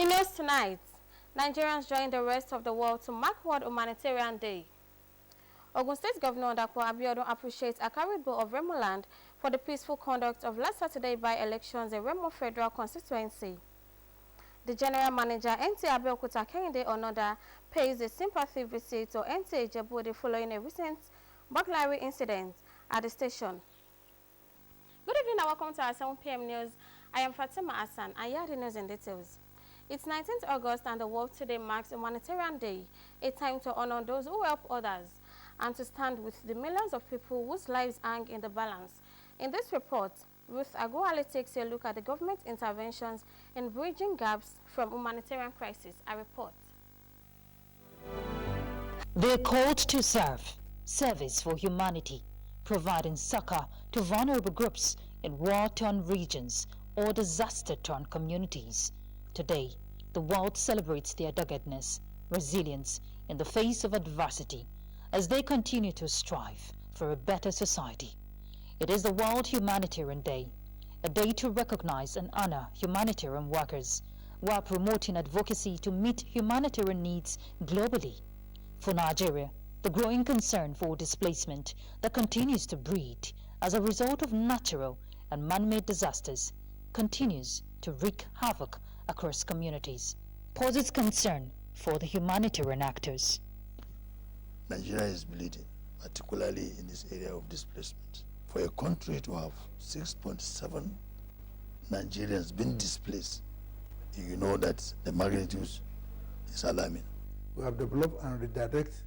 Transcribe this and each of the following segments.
the news tonight, Nigerians join the rest of the world to mark World Humanitarian Day. Ogun State Governor Nta Ijebu Ode appreciates a carried bill of Remo land for the peaceful conduct of last Saturday by-elections in Remo Federal Constituency. The General Manager, Nta Ijebu Ode, pays a sympathy visit to Nta Ijebu Ode following a recent burglary incident at the station. Good evening and welcome to our 7 p.m. news. I am Fatima Hassan and here are the news in details. It's 19th August and the world today marks Humanitarian Day, a time to honor those who help others and to stand with the millions of people whose lives hang in the balance. In this report, Ruth Aguale takes a look at the government interventions in bridging gaps from humanitarian crisis. A report. They are called to serve, service for humanity, providing succor to vulnerable groups in war-torn regions or disaster-torn communities. Today, the world celebrates their doggedness, resilience in the face of adversity, as they continue to strive for a better society. It is the World Humanitarian Day, a day to recognize and honor humanitarian workers while promoting advocacy to meet humanitarian needs globally. For Nigeria, the growing concern for displacement that continues to breed as a result of natural and man-made disasters continues to wreak havoc across communities, poses concern for the humanitarian actors. Nigeria is bleeding, particularly in this area of displacement. For a country to have 6.7 Nigerians being displaced, you know that the magnitude is alarming. We have developed and redirect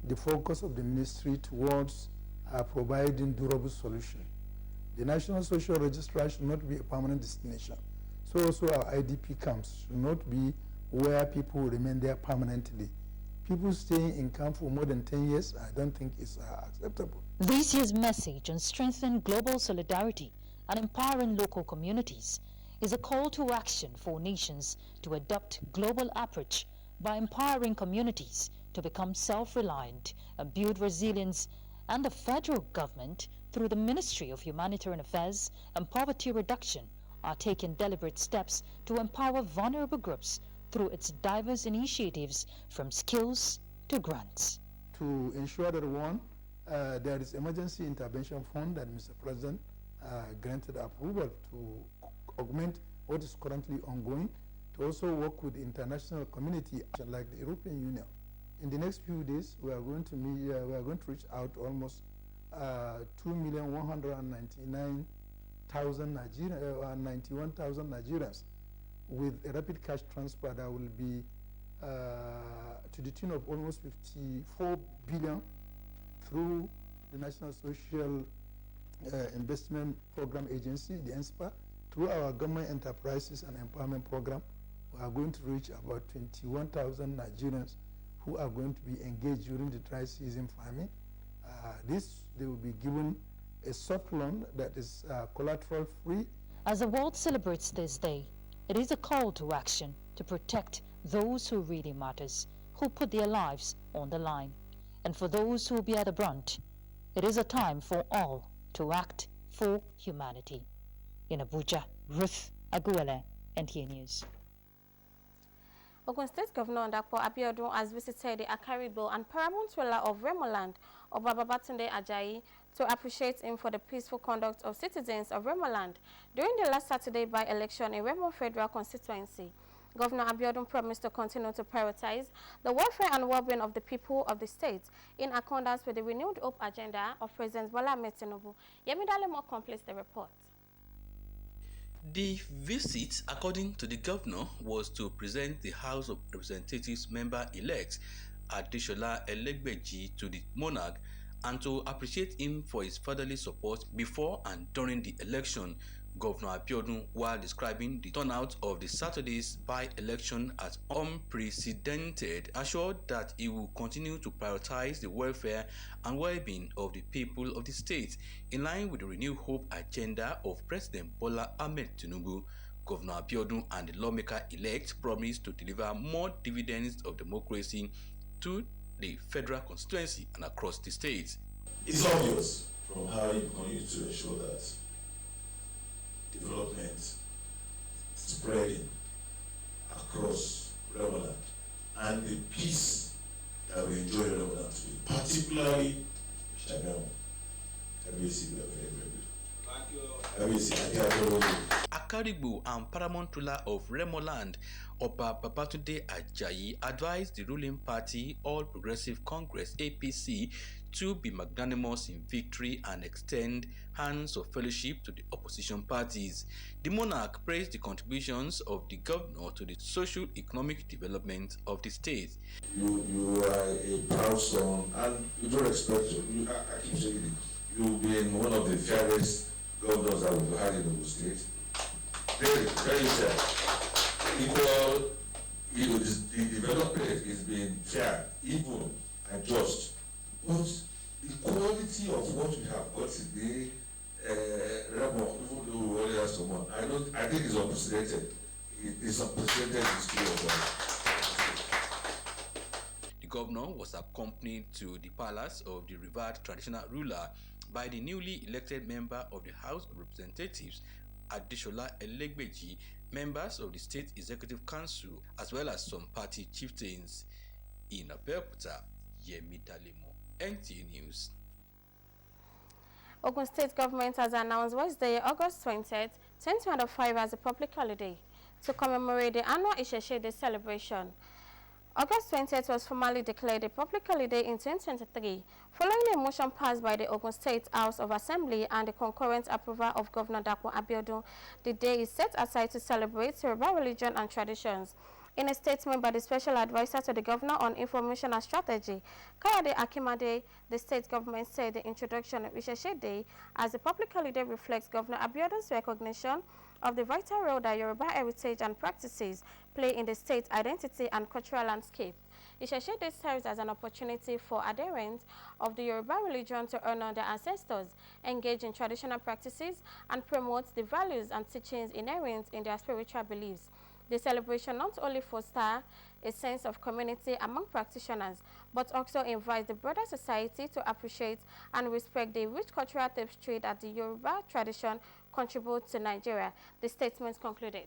the focus of the ministry towards providing durable solution. The National Social Registrar should not be a permanent destination. So also our IDP camps should not be where people remain there permanently. People staying in camp for more than 10 years, I don't think is acceptable. This year's message on strengthening global solidarity and empowering local communities is a call to action for nations to adopt global approach by empowering communities to become self-reliant and build resilience, and the federal government, through the Ministry of Humanitarian Affairs and Poverty Reduction, are taking deliberate steps to empower vulnerable groups through its diverse initiatives from skills to grants. To ensure that one, there is emergency intervention fund that Mr. President granted approval to augment what is currently ongoing, to also work with the international community like the European Union. In the next few days, we are going to reach out to almost 2,199,000 Nigerians with a rapid cash transfer that will be to the tune of almost 54 billion through the National Social Investment Program Agency, the NSPA, through our government enterprises and empowerment program. We are going to reach about 21,000 Nigerians who are going to be engaged during the dry season farming. They will be given a soft loan that is collateral free. As the world celebrates this day, it is a call to action to protect those who really matters, who put their lives on the line. And for those who will be at the brunt, it is a time for all to act for humanity. In Abuja, Ruth Aguale, NTA News. Ogun State Governor Nta Ijebu Ode has visited the Akari Bill and paramount ruler of Remo land, Babatunde Ajayi, to appreciate him for the peaceful conduct of citizens of Remo land during the last Saturday by-election in Remo Federal Constituency. Governor Abiodun promised to continue to prioritize the welfare and well-being of the people of the state in accordance with the renewed hope agenda of President Bola Ahmed Tinubu. Yemidale more completes the report. The visit, according to the governor, was to present the House of Representatives member-elect Adeshola Elegbeji to the monarch and to appreciate him for his fatherly support before and during the election. Governor Abiodun, while describing the turnout of the Saturday's by-election as unprecedented, assured that he will continue to prioritize the welfare and well-being of the people of the state in line with the renewed hope agenda of President Bola Ahmed Tinubu. Governor Abiodun and the lawmaker-elect promised to deliver more dividends of democracy to the federal constituency and across the state. It's obvious from how you continue to ensure that development spreading across Ramadan and the peace that we enjoy in Ramadan today, particularly Shagamu. Akarigbo and paramount ruler of Remoland, Oba Babatunde Ajayi, advised the ruling party, All Progressive Congress (APC), to be magnanimous in victory and extend hands of fellowship to the opposition parties. The monarch praised the contributions of the governor to the socio-economic development of the state. You are a proud son, and you don't expect to. I keep saying it. You've been one of the fairest governors that we've had in the state. Very, very fair. Equal, the development is being fair, even and just. But the quality of what we have got today, Remo, even though we already have someone, I think it's unprecedented. It's unprecedented history of The governor was accompanied to the palace of the revered traditional ruler by the newly elected member of the House of Representatives, Adeshola Elegbeji, members of the State Executive Council, as well as some party chieftains. In Abeokuta, Yemi Dalemo, NTA News. Ogun State government has announced Wednesday, August 20th, 2025 as a public holiday to commemorate the annual Nta Ijebu Ode celebration. August 20th was formally declared a public holiday in 2023, following a motion passed by the Ogun State House of Assembly and the concurrent approval of Governor Dapo Abiodun. The day is set aside to celebrate Yoruba religion and traditions. In a statement by the Special Advisor to the Governor on Information and Strategy, Kayode Akimade, the state government said the introduction of Nta Ijebu Ode as a public holiday reflects Governor Abiodun's recognition of the vital role that Yoruba heritage and practices play in the state's identity and cultural landscape. Nta Ijebu Ode serves as an opportunity for adherents of the Yoruba religion to honor their ancestors, engage in traditional practices, and promote the values and teachings inherent in their spiritual beliefs. The celebration not only fosters a sense of community among practitioners, but also invites the broader society to appreciate and respect the rich cultural tapestry that the Yoruba tradition contributes to Nigeria, the statement concluded.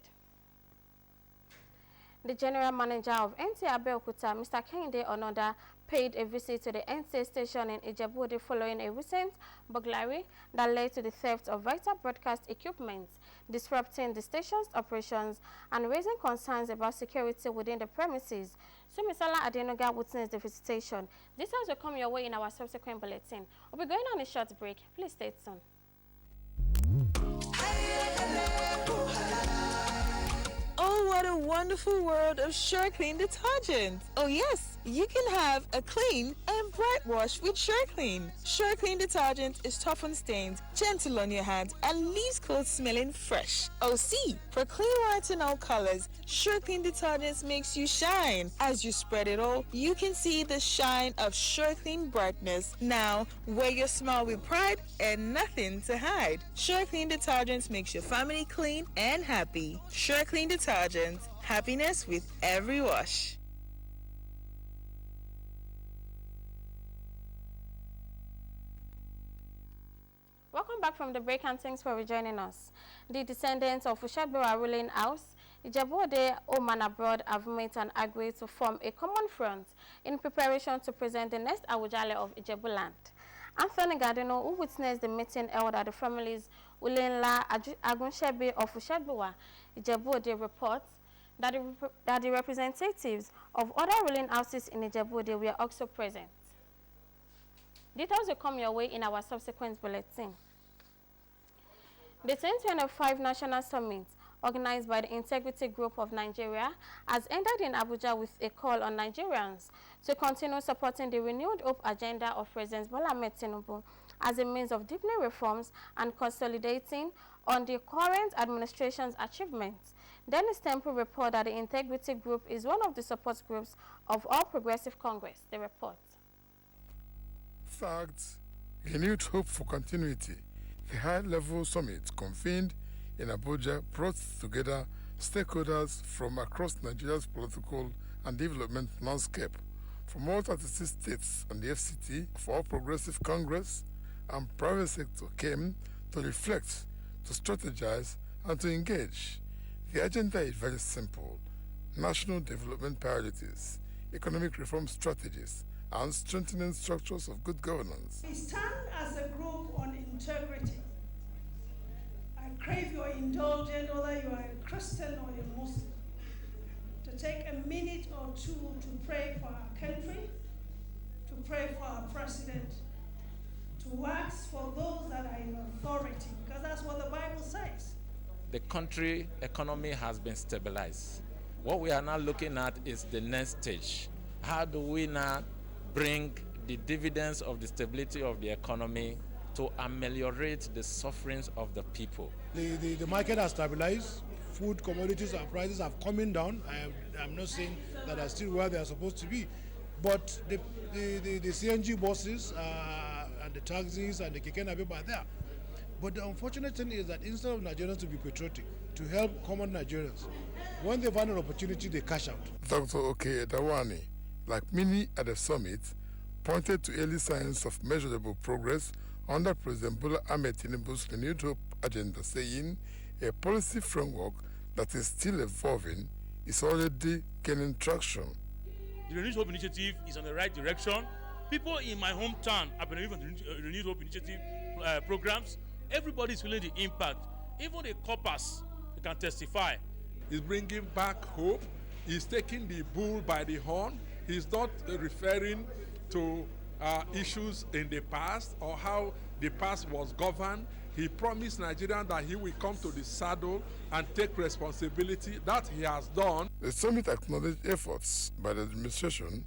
The General Manager of Nta Abeokuta, Mr. Kehinde Onoda, paid a visit to the Nta station in Ijebu Ode following a recent burglary that led to the theft of vital broadcast equipment, disrupting the station's operations and raising concerns about security within the premises. Sumisala Adenoga witnessed the visitation. Details will come your way in our subsequent bulletin. We'll be going on a short break. Please stay tuned. Oh, what a wonderful world of SureClean detergent. Oh yes, you can have a clean and bright wash with SureClean. SureClean detergent is tough on stains, gentle on your hands, and leaves clothes smelling fresh. Oh see, for clean white and all colors, SureClean detergent makes you shine. As you spread it all, you can see the shine of SureClean brightness. Now, wear your smile with pride and nothing to hide. SureClean detergent makes your family clean and happy. SureClean detergent, happiness with every wash. Welcome back from the break and thanks for rejoining us. The descendants of Ushabiwa ruling house, Ijebu Ode, home and abroad, have met and agreed to form a common front in preparation to present the next Awujale of Ijebu land. Anthony Gardino, who witnessed the meeting held at the family's Ulenla Agunshebi of Ushabiwa, Ijebu Ode, reports that the representatives of other ruling houses in Ijebu Ode were also present. Details will come your way in our subsequent bulletin. The 2025 National Summit, organized by the Integrity Group of Nigeria, has ended in Abuja with a call on Nigerians to continue supporting the renewed hope agenda of President Bola Ahmed Tinubu as a means of deepening reforms and consolidating on the current administration's achievements. Dennis Temple reported that the Integrity Group is one of the support groups of All Progressive Congress. The report. Fact, renewed hope for continuity. The high-level summit convened in Abuja brought together stakeholders from across Nigeria's political and development landscape, from all 36 states and the FCT, of All Progressive Congress, and private sector came to reflect, to strategize, and to engage. The agenda is very simple. national development priorities, economic reform strategies, and strengthening structures of good governance. We stand as a group on integrity. I crave your indulgence, whether you are a Christian or a Muslim, to take a minute or two to pray for our country, to pray for our president, to ask for those that are in authority, because that's what the Bible says. The country economy has been stabilized. What we are now looking at is the next stage. How do we now bring the dividends of the stability of the economy to ameliorate the sufferings of the people? The market has stabilized. Food commodities and prices have coming down. I'm not saying that are still where they are supposed to be, but the CNG buses and the taxis and the keke napep are there. But the unfortunate thing is that instead of Nigerians to be patriotic, to help common Nigerians, when they find an opportunity, they cash out. Dr. Oke Edawani, like many at the summit, pointed to early signs of measurable progress under President Bola Ahmed Tinubu's renewed hope agenda, saying a policy framework that is still evolving is already gaining traction. The Renewed Hope Initiative is on the right direction. People in my hometown have been involved in Renewed Hope Initiative programs. Everybody is feeling the impact. Even the coppers can testify. He's bringing back hope. He's taking the bull by the horn. He's not referring to issues in the past or how the past was governed. He promised Nigerians that he will come to the saddle and take responsibility. That he has done. The summit acknowledged efforts by the administration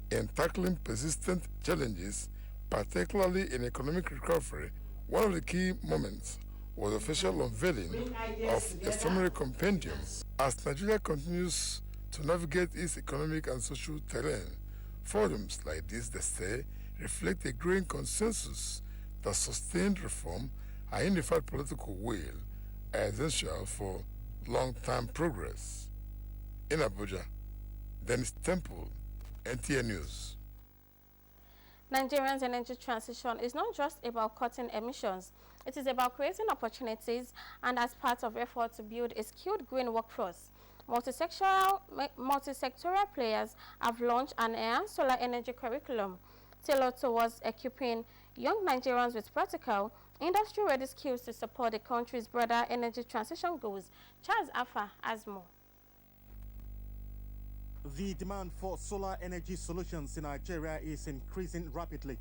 in tackling persistent challenges, particularly in economic recovery. One of the key moments was the official unveiling of a summary compendium. As Nigeria continues to navigate its economic and social terrain, forums like this, they say, reflect a growing consensus that sustained reform and unified political will are essential for long-term progress. In Abuja, Dennis Temple, NTA News. Nigeria's energy transition is not just about cutting emissions. It is about creating opportunities and as part of effort to build a skilled green workforce. Multisectoral players have launched an enhanced solar energy curriculum tailored towards equipping young Nigerians with practical, industry-ready skills to support the country's broader energy transition goals. Charles Alpha has more. The demand for solar energy solutions in Nigeria is increasing rapidly.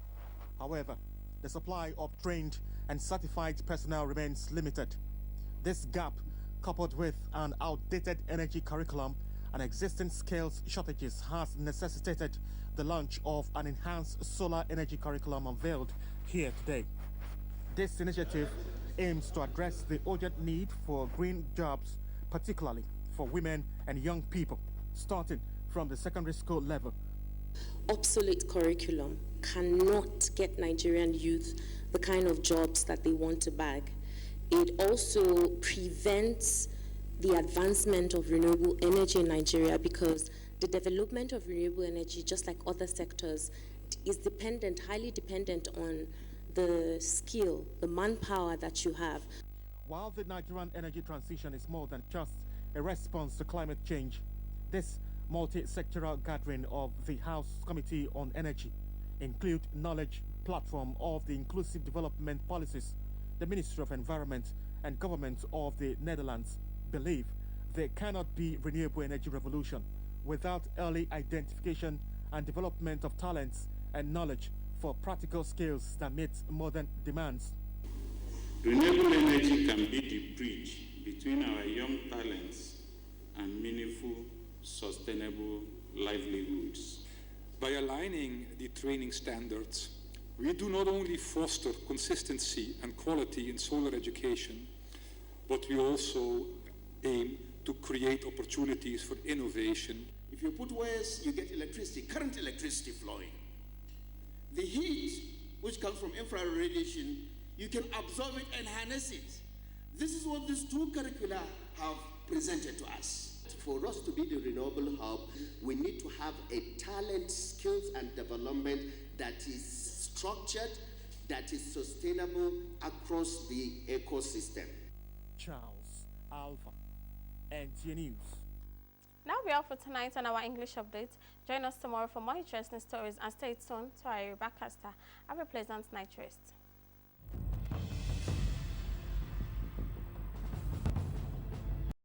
However, the supply of trained and certified personnel remains limited. This gap, coupled with an outdated energy curriculum and existing skills shortages, has necessitated the launch of an enhanced solar energy curriculum unveiled here today. This initiative aims to address the urgent need for green jobs, particularly for women and young people, starting from the secondary school level. Obsolete curriculum cannot get Nigerian youth the kind of jobs that they want to bag. It also prevents the advancement of renewable energy in Nigeria, because the development of renewable energy, just like other sectors, is highly dependent on the skill, the manpower that you have. While the Nigerian energy transition is more than just a response to climate change, this multi-sectoral gathering of the House Committee on Energy include knowledge platform of the inclusive development policies. The Ministry of Environment and Government of the Netherlands believe there cannot be renewable energy revolution without early identification and development of talents and knowledge for practical skills that meet modern demands. Renewable energy can be the bridge between our young talents and meaningful, sustainable livelihoods. By aligning the training standards, we do not only foster consistency and quality in solar education, but we also aim to create opportunities for innovation. If you put wires, you get electricity, current electricity flowing. The heat, which comes from infrared radiation, you can absorb it and harness it. This is what these two curricula have presented to us. For us to be the renewable hub, we need to have a talent, skills, and development that is structured, that is sustainable across the ecosystem. Charles Alpha, NTA News. Now we are for tonight on our English update. Join us tomorrow for more interesting stories and stay tuned to our broadcaster. Have a pleasant night rest.